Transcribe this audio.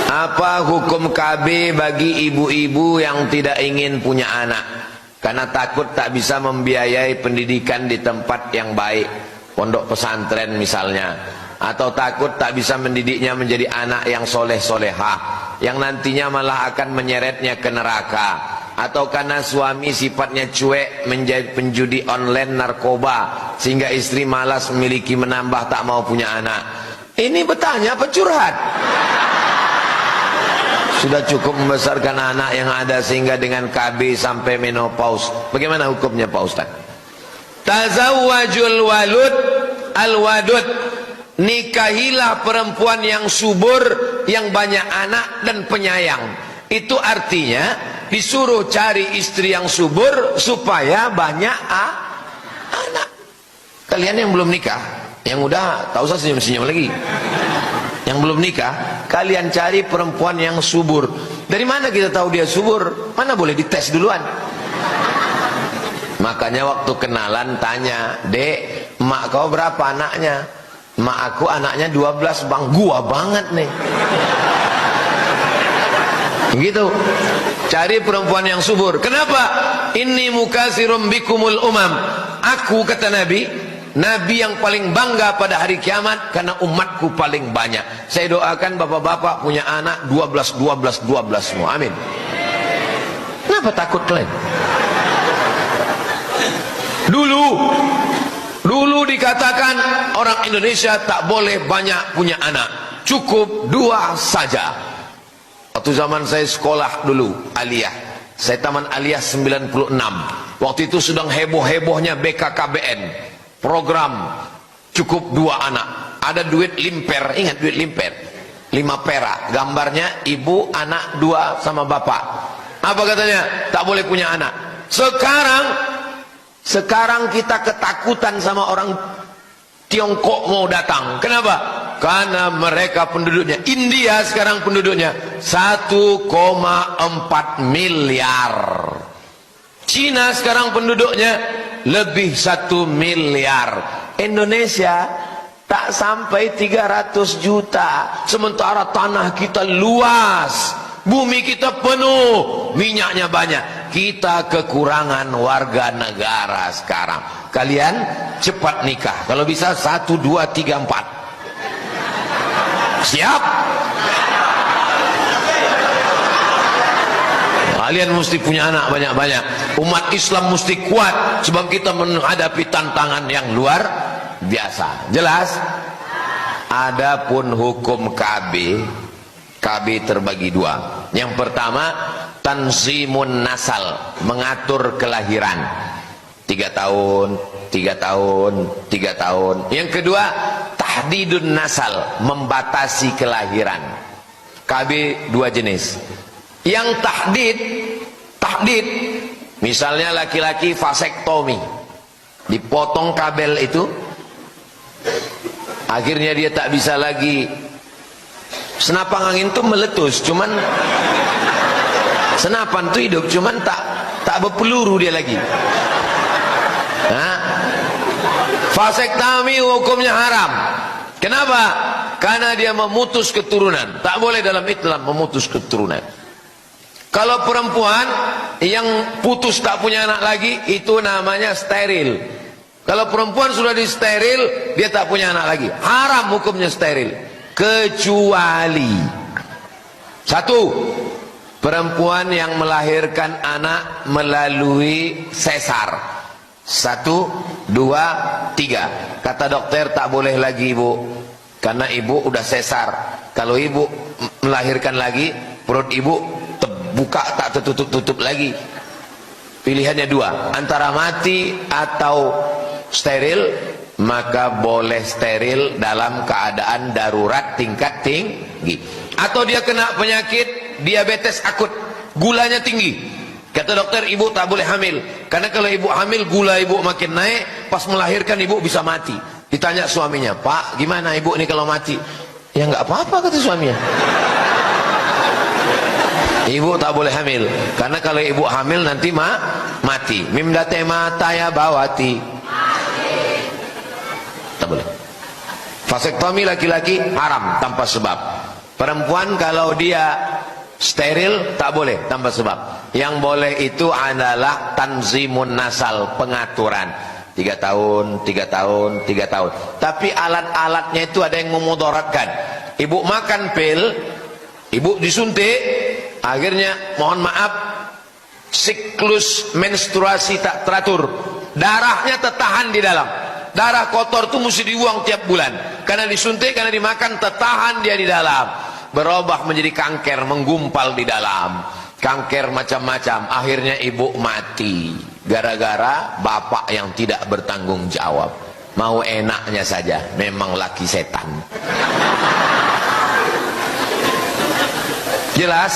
Apa hukum KB bagi ibu-ibu yang tidak ingin punya anak karena takut tak bisa membiayai pendidikan di tempat yang baik, pondok pesantren misalnya, atau takut tak bisa mendidiknya menjadi anak yang soleh-solehah, yang nantinya malah akan menyeretnya ke neraka, atau karena suami sifatnya cuek, menjadi penjudi online, narkoba, sehingga istri malas memiliki, menambah, tak mau punya anak. Ini bertanya apa curhat? Sudah cukup membesarkan anak yang ada sehingga dengan KB sampai menopause. Bagaimana hukumnya Pak Ustaz? Tazawwajul walud al-wadud. Nikahilah perempuan yang subur, yang banyak anak dan penyayang. Itu artinya disuruh cari istri yang subur supaya banyak anak. Kalian yang belum nikah, yang udah tak usah senyum-senyum lagi. Yang belum nikah, kalian cari perempuan yang subur. Dari mana kita tahu dia subur? Mana boleh dites duluan. Makanya waktu kenalan tanya, "Dek, emak kau berapa anaknya?" "Emak aku anaknya 12 bang." "Gua banget nih." Gitu. Cari perempuan yang subur. Kenapa? "Inni mukasirum bikumul umam." Aku, kata Nabi, Nabi yang paling bangga pada hari kiamat karena umatku paling banyak. Saya doakan bapak-bapak punya anak 12 semua. Amin. Kenapa takut kalian? Dulu dikatakan orang Indonesia tak boleh banyak punya anak, cukup 2 saja. Waktu zaman saya sekolah dulu aliyah, saya taman aliyah 96. Waktu itu sedang heboh-hebohnya BKKBN, program cukup 2 anak. Ada duit limper, ingat duit limper, 5 perak, gambarnya ibu, anak 2 sama bapak. Apa katanya? Tak boleh punya anak. Sekarang kita ketakutan sama orang Tiongkok mau datang. Kenapa? Karena mereka penduduknya, India sekarang penduduknya 1,4 miliar. Cina sekarang penduduknya lebih 1 miliar. Indonesia tak sampai 300 juta. Sementara tanah kita luas, bumi kita penuh, minyaknya banyak. Kita kekurangan warga negara sekarang. Kalian cepat nikah. Kalau bisa 1, 2, 3, 4. Siap? Kalian mesti punya anak banyak-banyak. Umat Islam mesti kuat, sebab kita menghadapi tantangan yang luar biasa. Jelas? Adapun hukum KB terbagi 2. Yang pertama, tanzimun nasal, mengatur kelahiran. 3 tahun, 3 tahun, 3 tahun. Yang kedua, tahdidun nasal, membatasi kelahiran. KB 2 jenis. Yang tahdid, misalnya laki-laki vasektomi, dipotong kabel itu, akhirnya dia tak bisa lagi. Senapan angin itu meletus, cuman senapan itu hidup, cuman tak berpeluru dia lagi. Vasektomi hukumnya haram. Kenapa? Karena dia memutus keturunan. Tak boleh dalam Islam memutus keturunan. Kalau perempuan yang putus tak punya anak lagi, itu namanya steril. Kalau perempuan sudah disteril, dia tak punya anak lagi. Haram hukumnya steril. Kecuali 1, perempuan yang melahirkan anak melalui sesar. 1, 2, 3. Kata dokter tak boleh lagi ibu, karena ibu udah sesar. Kalau ibu melahirkan lagi, perut ibu buka tak tertutup-tutup lagi. Pilihannya 2, antara mati atau steril. Maka boleh steril dalam keadaan darurat tingkat tinggi. Atau dia kena penyakit diabetes akut, gulanya tinggi. Kata dokter, ibu tak boleh hamil, karena kalau ibu hamil gula ibu makin naik, pas melahirkan ibu bisa mati. Ditanya suaminya, "Pak, gimana ibu ini kalau mati?" "Ya nggak apa-apa," kata suaminya. Ibu tak boleh hamil, karena kalau ibu hamil nanti mati. Mimdate mata ya bawati. Tak boleh. Vasektomi laki-laki haram tanpa sebab. Perempuan kalau dia steril tak boleh tanpa sebab. Yang boleh itu adalah tanzimun nasal, pengaturan. 3 tahun, 3 tahun, 3 tahun. Tapi alat-alatnya itu ada yang memudaratkan. Ibu makan pil, ibu disuntik, akhirnya mohon maaf, siklus menstruasi tak teratur, darahnya tertahan di dalam. Darah kotor itu mesti dibuang tiap bulan, karena disuntik, karena dimakan, tertahan dia di dalam, berubah menjadi kanker, menggumpal di dalam. Kanker macam-macam, akhirnya ibu mati gara-gara bapak yang tidak bertanggung jawab, mau enaknya saja, memang laki setan. Jelas?